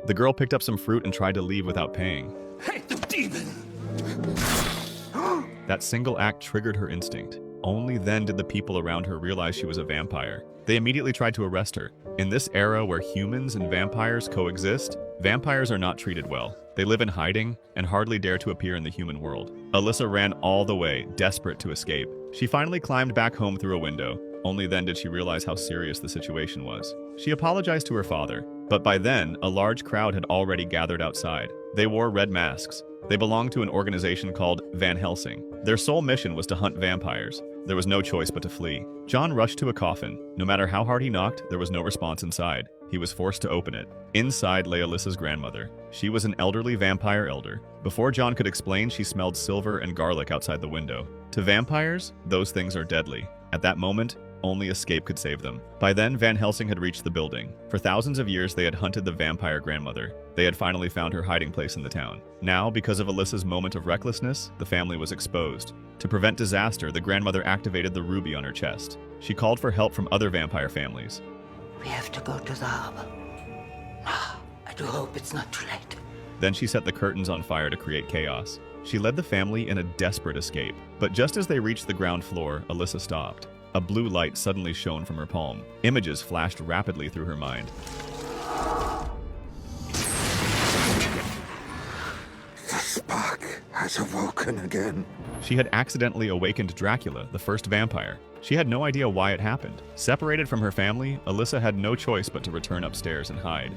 The girl picked up some fruit and tried to leave without paying. Hey, the demon! That single act triggered her instinct. Only then did the people around her realize she was a vampire. They immediately tried to arrest her. In this era where humans and vampires coexist, vampires are not treated well. They live in hiding and hardly dare to appear in the human world. Alyssa ran all the way, desperate to escape. She finally climbed back home through a window. Only then did she realize how serious the situation was. She apologized to her father, but by then, a large crowd had already gathered outside. They wore red masks. They belonged to an organization called Van Helsing. Their sole mission was to hunt vampires. There was no choice but to flee. John rushed to a coffin. No matter how hard he knocked, there was no response inside. He was forced to open it. Inside lay Alyssa's grandmother. She was an elderly vampire elder. Before John could explain, she smelled silver and garlic outside the window. To vampires, those things are deadly. At that moment, only escape could save them. By then, Van Helsing had reached the building. For thousands of years, they had hunted the vampire grandmother. They had finally found her hiding place in the town. Now, because of Alyssa's moment of recklessness, the family was exposed. To prevent disaster, the grandmother activated the ruby on her chest. She called for help from other vampire families. We have to go to the harbor. I do hope it's not too late. Then she set the curtains on fire to create chaos. She led the family in a desperate escape. But just as they reached the ground floor, Alyssa stopped. A blue light suddenly shone from her palm. Images flashed rapidly through her mind. The spark has awoken again. She had accidentally awakened Dracula, the first vampire. She had no idea why it happened. Separated from her family, Alyssa had no choice but to return upstairs and hide.